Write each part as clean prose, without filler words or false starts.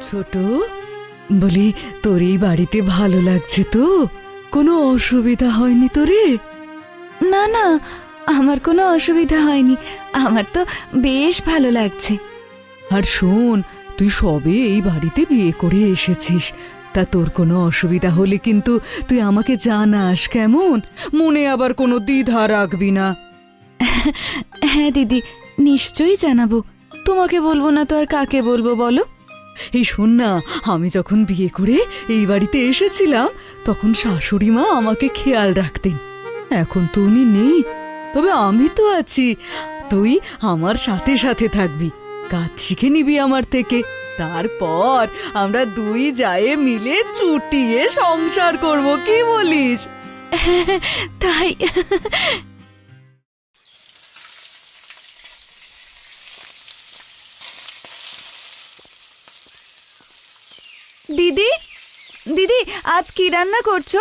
ছোট, বলি তোর এই বাড়িতে ভালো লাগছে তো? কোনো অসুবিধা হয়নি তোরে? না না, আমার কোনো অসুবিধা হয়নি, আমার তো বেশ ভালো লাগছে। আর শোন, তুই সবে এই বাড়িতে বিয়ে করে এসেছিস, তা তোর কোনো অসুবিধা হলে কিন্তু তুই আমাকে জানাস, কেমন? মনে আবার কোনো দ্বিধা রাখবি না। হ্যাঁ দিদি, নিশ্চয়ই জানাবো। তোমাকে বলবো না তো আর কাকে বলবো বলো? এই শোন না, আমি যখন বিয়ে করে এই বাড়িতে এসেছিলাম তখন শাশুড়ি মা আমাকে খেয়াল রাখতেন। এখন তো উনি নেই, তবে আমি তো আছি। তুই আমার সাথে সাথে থাকবি, কাজ শিখে নিবি আমার থেকে। তারপর আমরা দুই জায়ে মিলে চুটিয়ে সংসার করব, কি বলিস? তাই? দিদি, দিদি, আজ কি রান্না করছো?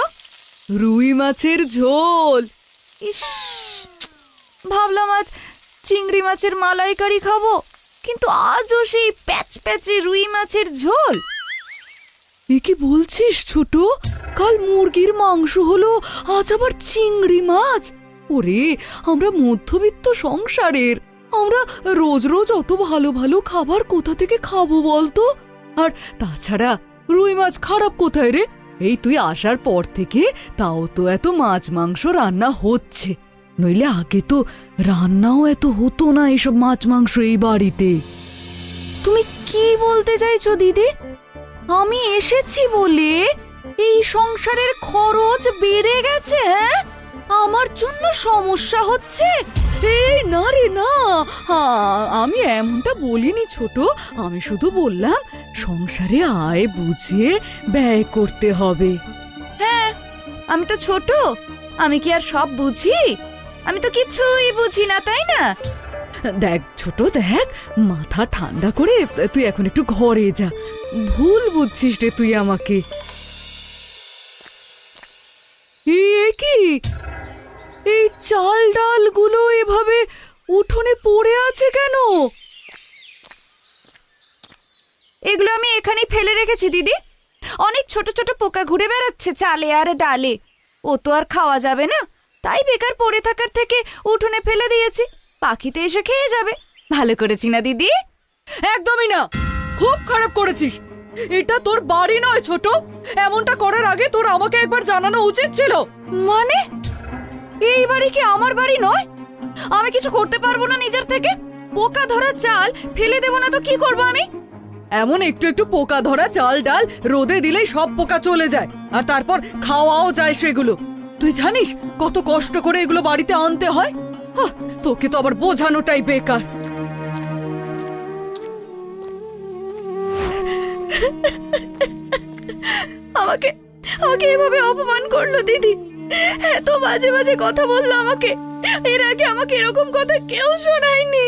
রুই মাছের ঝোল। ইস, ভাবলাম আজ চিংড়ি মাছের মালাইকারি খাবো, কিন্তু আজও সেই প্যাচ প্যাচে রুই মাছের ঝোল। এ কি বলছিস ছোট? কাল মুরগির মাংস হলো, আজ আবার চিংড়ি মাছ? ওরে, আমরা মধ্যবিত্ত সংসারের, আমরা রোজ রোজ অত ভালো ভালো খাবার কোথা থেকে খাবো বলতো? আর তাছাড়া রুই মাছ খারাপ কোথায় রে? এই তুই আসার পর থেকে তাও তো এত মাছ মাংস রান্না হচ্ছে, নইলে আগে তো রান্নাও এত হতো না এসব মাছ মাংস এই বাড়িতে। তুমি কি বলতে চাইছো দিদি? আমি এসেছি বলে এই সংসারের খরচ বেড়ে গেছে? হ্যাঁ, আমার জন্য সমস্যা হচ্ছে? এই না রে না, আমি এমনটা বলিনি ছোট। আমি শুধু বললাম সংসারে আয় বুঝে ব্যয় করতে হবে। হ্যাঁ, আমি তো ছোট, আমি কি আর সব বুঝি? আমি তো কিছুই বুঝি না, তাই না? দেখ ছোট, দেখ, মাথা ঠান্ডা করে তুই এখন একটু ঘরে যা। ভুল বুঝছিস রে তুই আমাকে। এ কি, এই চাল ডালগুলো এভাবে উঠোনে পড়ে আছে কেন? এগুলো আমি এখানেই ফেলে রেখেছি দিদি। অনেক ছোট ছোট পোকা ঘুরে বেড়াচ্ছে চালে আর ডালে, ও তো আর খাওয়া যাবে না, তাই বেকার পড়ে থাকার থেকে উঠোনে ফেলে দিয়েছি, পাখিতে এসে খেয়ে যাবে। ভালো করেছি না দিদি? একদমই না, খুব খারাপ করেছিস। এটা তোর বাড়ি নয় ছোট, এমনটা করার আগে তোর আমাকে একবার জানানো উচিত ছিল। মানে এই বাড়ি কি আমার বাড়ি নয়? আমি কিছু করতে পারবো না নিজের থেকে? পোকা ধরা চাল ফেলে দেবো না তো কি করবো আমি? এমন একটু একটু পোকা ধরা চাল ডাল রোদে দিলেই সব পোকা চলে যায়, আর তারপর খাওয়াও যায় সেগুলো। তুই জানিস কত কষ্ট করে এগুলো বাড়িতে আনতে হয়? তোকে তো আবার বোঝানোটাই বেকার। আমাকে আমাকে এভাবে অপমান করলো দিদি, এত বাজে বাজে কথা বললো আমাকে। এর আগে আমাকে এরকম কথা কেউ শোনায়নি।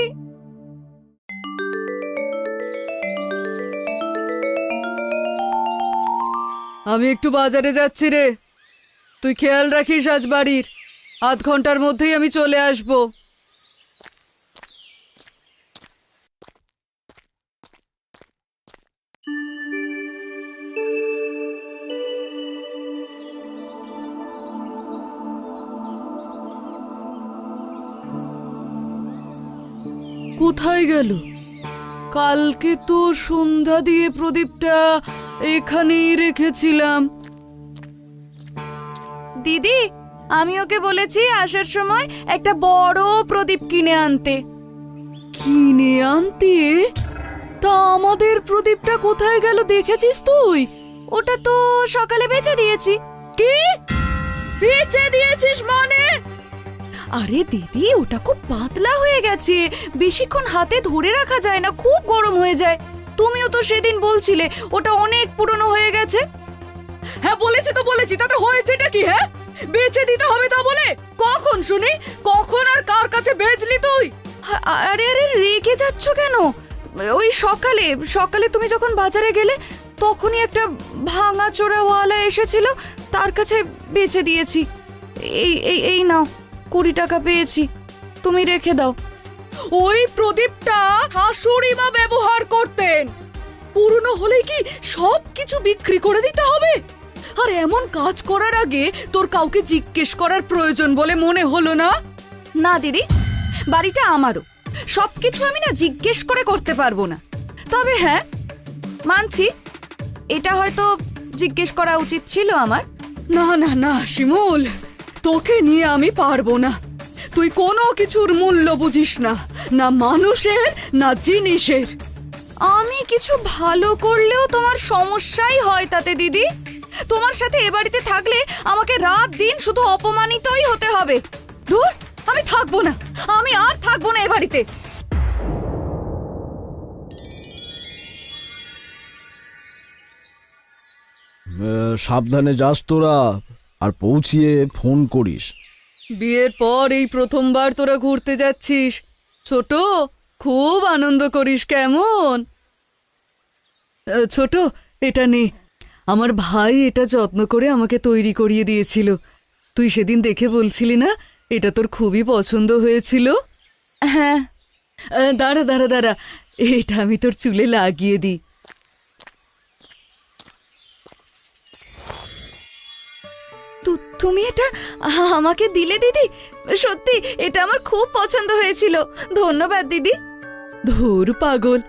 আমি একটু বাজারে যাচ্ছি রে, তুই খেয়াল রাখিস আজ বাড়ির। আধ ঘন্টার মধ্যেই আমি চলে আসবো। কোথায় গেল? কালকে তো সন্ধ্যা দিয়ে প্রদীপটা এখানেই রেখেছিলাম। দিদি, আমি ওকে বলেছি আসার সময় একটা বড় প্রদীপ কিনে আনতে। কিনে আনতে? তা আমাদের প্রদীপটা কোথায় গেল দেখেছিস তুই? ওটা তো সকালে বেচে দিয়েছি। কি বেচে দিয়েছিস মানে? আরে দিদি, ওটা খুব পাতলা হয়ে গেছে, বেশিক্ষণ হাতে ধরে রাখা যায় না, খুব গরম হয়ে যায়। তুমিও তো সেদিন বলছিলে ওটা অনেক পুরনো হয়ে গেছে। হ্যাঁ বলেছি তো বলেছি, তাতে হয়েছেটা কি? হ্যাঁ, বেচে দিতে হবে তা বলে কখন শুনি? কখন আর কার কাছে বেচলি তুই? আরে আরে, রেগে যাচ্ছ কেন? ওই সকালে সকালে তুমি যখন বাজারে গেলে তখনই একটা ভাঙা চোরাওয়ালা এসেছিল, তার কাছে বেচে দিয়েছি। এই এই এই নাও, 20 টাকা পেয়েছি, তুমি রেখে দাও। ওই প্রদীপটা শাশুড়ি মা ব্যবহার করতেন। পুরনো হলে কি সব কিছু বিক্রি করে দিতে হবে? আর এমন কাজ করার আগে তোর কাউকে জিজ্ঞেস করার প্রয়োজন বলে মনে হলো না? না দিদি, বাড়িটা আমারও, সবকিছু আমি না জিজ্ঞেস করে করতে পারবো না। তবে হ্যাঁ, মানছি এটা হয়তো জিজ্ঞেস করা উচিত ছিল আমার। না না না শিমুল, তোকে নিয়ে আমি পারবো না। তুই কোনো কিছুর মূল্য বুঝিস না, না মানুষের না জিনিসের। আমি কিছু ভালো করলেও তোমার সমস্যাই হয় তাতে দিদি। তোমার সাথে এ বাড়িতে থাকলে আমাকে রাত দিন শুধু অপমানিতই হতে হবে। দূর, আমি থাকবো না, আমি আর থাকবো না এ বাড়িতে। সাবধানে যাস তোরা, আর পৌঁছিয়ে ফোন করিস। বিয়ের পর এই প্রথমবার তোরা ঘুরতে যাচ্ছিস ছোট, খুব আনন্দ করিস কেমন? ছোট, এটা নে, আমার ভাই এটা যত্ন করে আমাকে তৈরি করিয়ে দিয়েছিল। তুই সেদিন দেখে বলছিলি না এটা তোর খুবই পছন্দ হয়েছিল? হ্যাঁ। দাঁড়া দাঁড়া দাঁড়া, এটা আমি তোর চুলে লাগিয়ে দিই। তুমি এটা আমাকে দিলে দিদি? সত্যি এটা আমার খুব পছন্দ হয়েছিল, ধন্যবাদ দিদি। ধুর পাগল,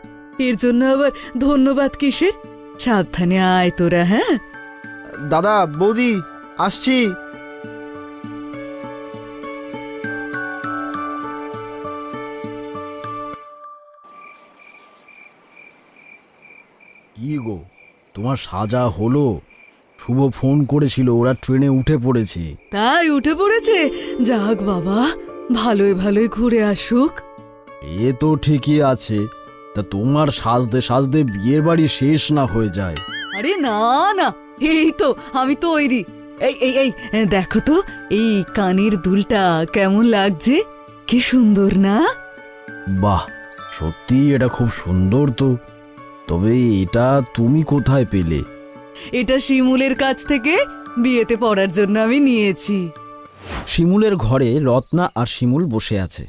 এর জন্য আবার ধন্যবাদ কিসের? সাবধানে আয় তোরা। হ্যাঁ দাদা, বৌদি, আসছি। কি গো, তোমার সাজা হলো? শুভ ফোন করেছিল, ওরা ট্রেনে উঠে পড়েছে। তাই উঠে পড়েছে? যাক বাবা, ভালোই ভালোই ঘুরে আসুক। এ তো ঠিকই আছে, তা তোমার সাজতে সাজতে বিয়ের বাড়ি শেষ না হয়ে যায়। আরে না না, এই তো আমি তৈরি। এই এই এই দেখো তো, এই কানের দুলটা কেমন লাগছে? কি সুন্দর না? বাহ, সত্যি এটা খুব সুন্দর তো। তবে এটা তুমি কোথায় পেলে? এটা শিমুলের কাছ থেকে বিয়েতে পরার জন্য আমি নিয়েছি। শিমুলের ঘরে রত্না আর শিমুল বসে আছে।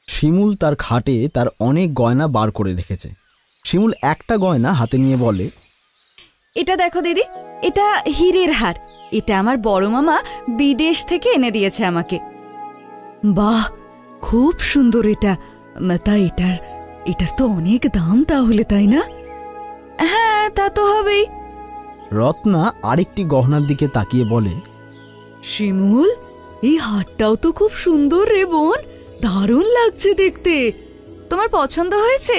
শিমুল তার খাটে তার অনেক গয়না বার করে রেখেছে। শিমুল একটা গয়না হাতে নিয়ে বলে, এটা দেখো দিদি, এটা হীরের হার। এটা আমার বড় মামা বিদেশ থেকে এনে দিয়েছে আমাকে। বাহ, খুব সুন্দর এটা। তা এটার এটার তো অনেক দাম তাহলে, তাই না? হ্যাঁ, তা তো হবেই। রত্না আরেকটি গহনার দিকে তাকিয়ে বলে, শিমুল, এই হারটাও তো খুব সুন্দর রে বোন, দারুণ লাগছে দেখতে। তোমার পছন্দ হয়েছে?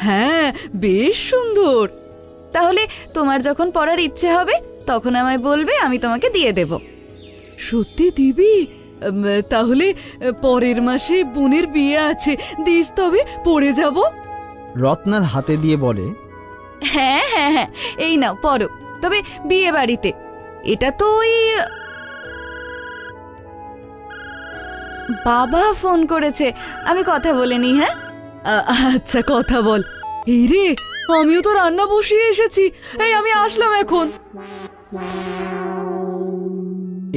হ্যাঁ, বেশ সুন্দর। তাহলে তোমার যখন পরার ইচ্ছে হবে তখন আমায় বলবে, আমি তোমাকে দিয়ে দেব। সত্যি দিবি? তাহলে পরের মাসে বোনের বিয়ে আছে, দিস তবে, পড়ে যাব। রত্নার হাতে দিয়ে বলে, হ্যাঁ হ্যাঁ হ্যাঁ, এই নাও পরো, তবে বিয়ে বাড়িতে। এটা তো ওই বাবা ফোন করেছে, আমি কথা বলে নি। হ্যাঁ আচ্ছা, কথা বল। এই রে, আমিও তো রান্না বসিয়ে এসেছি, এই আমি আসলাম এখন।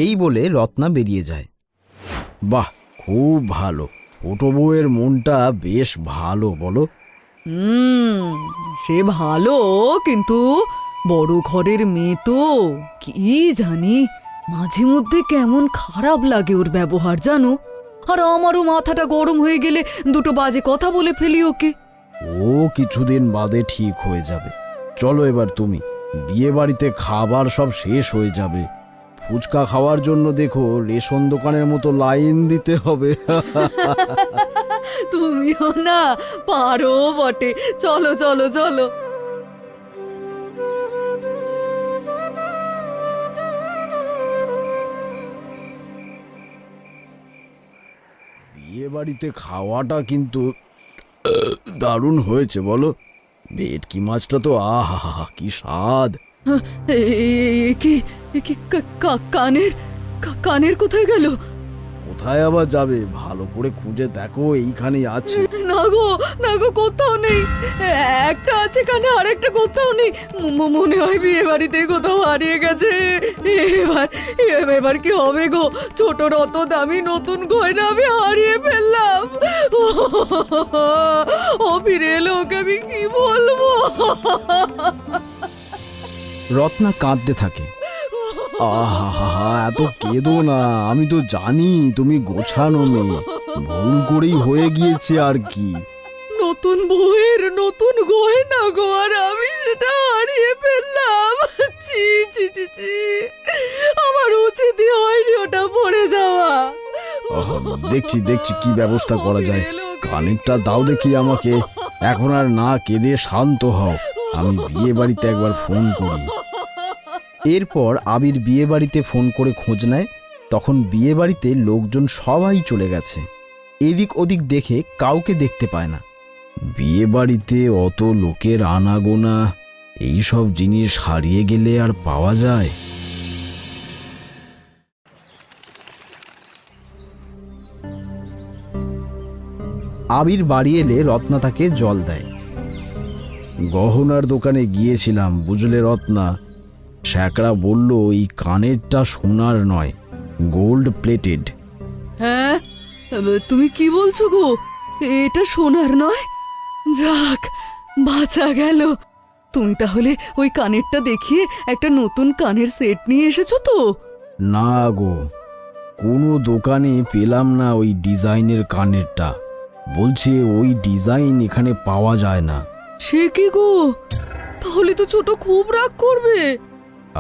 এই বলে রত্না বেরিয়ে যায়। বাহ, খুব ভালো, ছোট বউয়ের মনটা বেশ ভালো, বলো? সে ভালো, কিন্তু বড় ঘরের মেয়ে তো, কি জানি মাঝে মধ্যে কেমন খারাপ লাগে ওর ব্যবহার, জানো? আর আমারও মাথাটা গরম হয়ে গেলে দুটো বাজে কথা বলে ফেলি ওকে। ও কিছুদিন বাদে ঠিক হয়ে যাবে। চলো এবার তুমি, বিয়ে বাড়িতে খাবার সব শেষ হয়ে যাবে। ফুচকা খাওয়ার জন্য দেখো রেশন দোকানের মতো লাইন দিতে হবে। তুমিও না পারো বটে। চলো চলো চলো। বিয়ে বাড়িতে খাওয়াটা কিন্তু দারুণ হয়েছে, বলো? ভেটকি মাছটা তো আহা, কি স্বাদ! কি কানের কানের কোথায় গেল? কোথায় আবার যাবে? ভালো করে খুঁজে দেখো, এইখানেই আছে। না গো, কোথাও নেই। একটা আছে কানে, আরেকটা কোথাও নেই। মনে হয় বিয়ে বাড়িতে কোথাও হারিয়ে গেছে। এবার এবার কি হবে গো? ছোটর অত দামি নতুন গয়না আমি হারিয়ে ফেললাম। ও ফিরে এলো, ওকে আমি কি বলবো? রত্না কাঁদতে থাকে। আহা, এত কেঁদো না। আমি তো জানি তুমি গোছানো মেয়ে, ভুল করেই হয়ে গিয়েছে আর কি। নতুন বউয়ের নতুন গয়না গো, আর আমি সেটা হারিয়ে ফেললাম। ছি ছি ছি ছি, আমার উচিতই হয়নি ওটা পড়ে যাওয়া। আহা, দেখছি কি ব্যবস্থা করা যায়। কানেরটা দাও দেখি আমাকে। এখন আর না কেঁদে শান্ত হও, আমি বিয়ে বাড়িতে একবার ফোন করি। এরপর আবির বিয়ে বাড়িতে ফোন করে খোঁজ নেয়। তখন বিয়ে বাড়িতে লোকজন সবাই চলে গেছে। এদিক ওদিক দেখে কাউকে দেখতে পায় না। বিয়ে বাড়িতে অত লোকের আনাগোনা, এইসব জিনিস হারিয়ে গেলে আর পাওয়া যায়? আবির বাড়ি এলে রত্না তাকে জল দেয়। গহনার দোকানে গিয়েছিলাম, বুঝলে রত্না। শ্যাকরা বলল এই কানেরটা সোনার নয়, গোল্ড প্লেটেড। হ্যাঁ, তুমি কি বলছো গো? এটা সোনার নয়? যাক, বাঁচা গেল। তুমি তাহলে ওই কানেরটা দেখিয়ে একটা নতুন কানের সেট নিয়ে এসেছো তো? না গো, কোনো দোকানে পেলাম না ওই ডিজাইনের কানেরটা। বলছে ওই ডিজাইন এখানে পাওয়া যায় না। সে কি গো, তাহলে তো ছোট খুব রাগ করবে।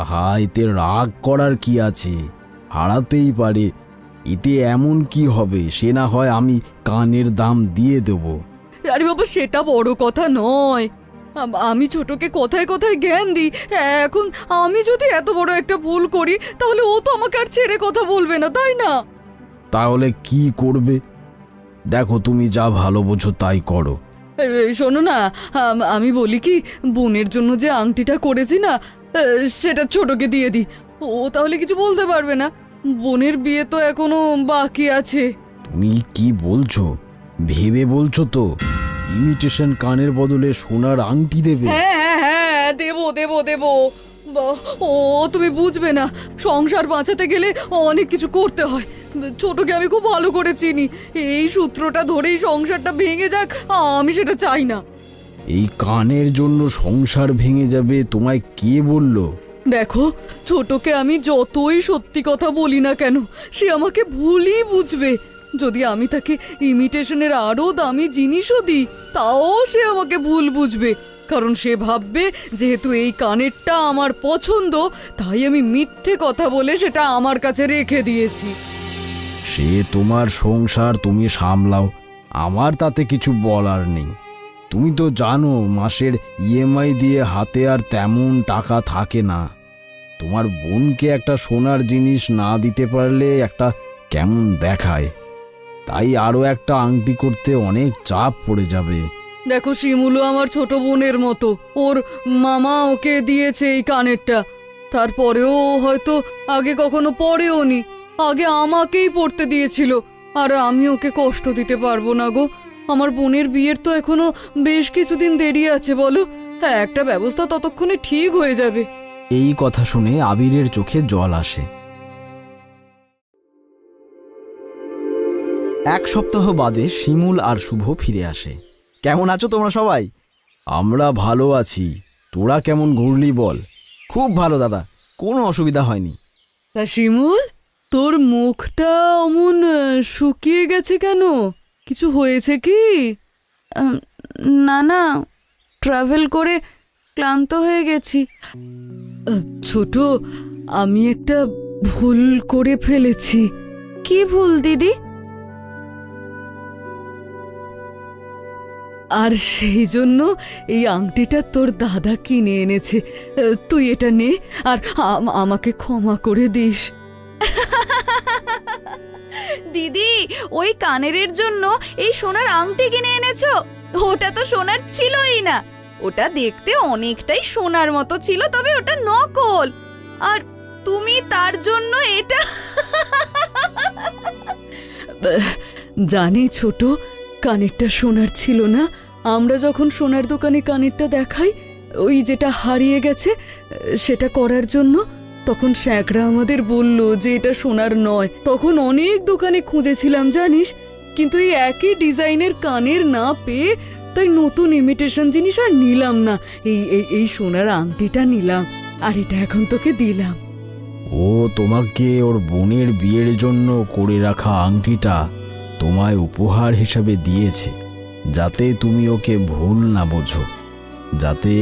আহা, এতে রাগ করার কি আছে? হারাতেই পারে, এতে এমন কি হবে? সে না হয় আমি কানের দাম দিয়ে দেব। আরে বাবা, সেটা বড় কথা নয়। আমি ছোটকে কথায় কথায় জ্ঞান দিই। এখন আমি যদি এত বড় একটা ভুল করি, তাহলে ও তো আমাকে আর ছেড়ে কথা বলবে না, তাই না? তাহলে কি করবে? দেখো, তুমি যা ভালো বোঝো তাই করো। এই শোনো না, আমি বলি কি, বোনের জন্য যে আংটিটা করেছি না, সেটা ছোটকে দিয়ে দিই। ও তাহলে কিছু বলতে পারবে না। বোনের বিয়ে তো এখনো বাকি আছে। তুমি কি বলছো? ভেবে বলছো তো? ইমিটেশন কানের বদলে সোনার আংটি দেবে? হ্যাঁ হ্যাঁ হ্যাঁ, দেবো দেবো দেবো। ও তুমি বুঝবে না, সংসার বাঁচাতে গেলে অনেক কিছু করতে হয়। ছোটকে আমি খুব ভালো করে চিনি। এই সূত্রটা ধরেই সংসারটা ভেঙে যাক, আমি সেটা চাই না। এই কানের জন্য সংসার ভেঙে যাবে তোমায় কে বললো? দেখো, ছোটকে আমি যতই সত্যি কথা বলি না কেন, সে আমাকে ভুলই বুঝবে। যদি আমি তাকে ইমিটেশনের আরও দামি জিনিসও দিই, তাও সে আমাকে ভুল বুঝবে। কারণ সে ভাববে যেহেতু এই কানেরটা আমার পছন্দ, তাই আমি মিথ্যে কথা বলে সেটা আমার কাছে রেখে দিয়েছি। সে তোমার সংসার, তুমি সামলাও, আমার তাতে কিছু বলার নেই। তুমি তো জানো মাসের ইএমআই দিয়ে হাতে আর তেমন টাকা থাকে না। তোমার বোনকে একটা সোনার জিনিস না দিতে পারলে একটা কেমন দেখায়। তাই আরও একটা আংটি করতে অনেক চাপ পড়ে যাবে। দেখো, শিমুলও আমার ছোট বোনের মতো। ওর মামা ওকে দিয়েছে এই কানেরটা। তারপরেও হয়তো আগে কখনো পরেও নি, আগে আমাকেই পড়তে দিয়েছিল। আর আমি ওকে কষ্ট দিতে পারবো না গো। আমার বোনের বিয়ের তো এখনো বেশ কিছুদিন দেরি আছে, বলো। হ্যাঁ, একটা ব্যবস্থা ততক্ষণে ঠিক হয়ে যাবে। এই কথা শুনে আবিরের চোখে জল আসে। এক সপ্তাহ বাদে শিমুল আর শুভ ফিরে আসে। কেমন আছো তোমরা সবাই? আমরা ভালো আছি, তোরা কেমন ঘুরলি বল? খুব ভালো দাদা, কোনো অসুবিধা হয়নি। তা শিমুল, তোর মুখটা অমন শুকিয়ে গেছে কেন? কিছু হয়েছে কি? না না, ট্রাভেল করে ক্লান্ত হয়ে গেছি। ছোট, আমি একটা ভুল করে ফেলেছি। কি ভুল দিদি? আর সেই জন্য এই আংটিটা তোর দাদা কিনে এনেছে। তুই এটা নে, আর আমাকে ক্ষমা করে দিস। দিদি, ওই কানেরের জন্য এই সোনার আংটি কিনে এনেছো? ওটা তো সোনার ছিলই না। ওটা দেখতে অনেকটাই সোনার মতো ছিল, তবে ওটা নকল। আর তুমি তার জন্য এটা জানি ছোট, কানেরটা সোনার ছিল না। আমরা যখন সোনার দোকানে কানেরটা দেখাই, ওই যেটা হারিয়ে গেছে সেটা করার জন্য, তখন শ্যাকরা আমাদের বলল যে এটা সোনার নয়। তখন অনেক দোকানে খুঁজেছিলাম জানিস, কিন্তু এই একই ডিজাইনের কানের না পেয়ে তাই নতুন ইমিটেশন জিনিস আর নিলাম না। এই সোনার আংটিটা নিলাম, আর এটা এখন তোকে দিলাম। ও তোমাকে ওর বোনের বিয়ের জন্য করে রাখা আংটিটা তোমায় উপহার হিসাবে দিয়েছে, যাতে তুমি ওকে ভুল না বোঝো, যাতে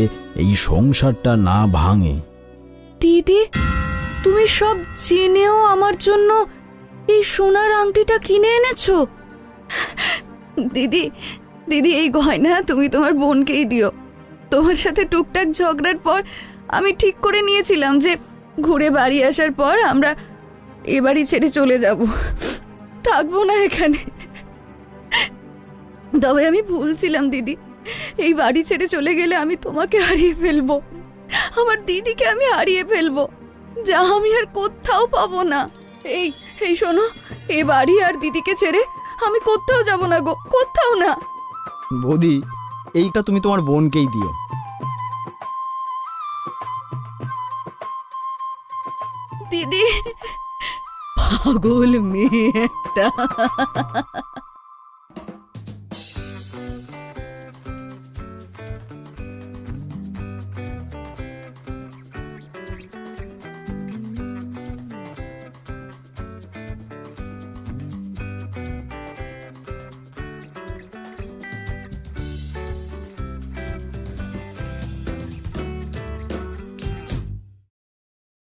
এই সংসারটা না ভাঙে। দিদি, তুমি সব জেনেও আমার জন্য এই সোনার আংটিটা কিনে এনেছো? দিদি দিদি, এই গয়না তুমি তোমার বোনকেই দিও। তোমার সাথে টুকটাক ঝগড়ার পর আমি ঠিক করে নিয়েছিলাম যে ঘুরে বাড়ি আসার পর আমরা এ বাড়ি ছেড়ে চলে যাব, থাকবো না এখানে। তবে আমি ভুলছিলাম দিদি, এই বাড়ি ছেড়ে চলে গেলে আমি তোমাকে হারিয়ে ফেলবো, আমার দিদিকে আমি হারিয়ে ফেলবো, যা আমি আর কোথাও পাবো না। এই এই শোনো, এ বাড়ি আর দিদিকে ছেড়ে আমি কোথাও যাব না গো, কোথাও না। বৌদি, এইটা তুমি তোমার বোনকেই দিও। দিদি, পাগল মেয়ে একটা।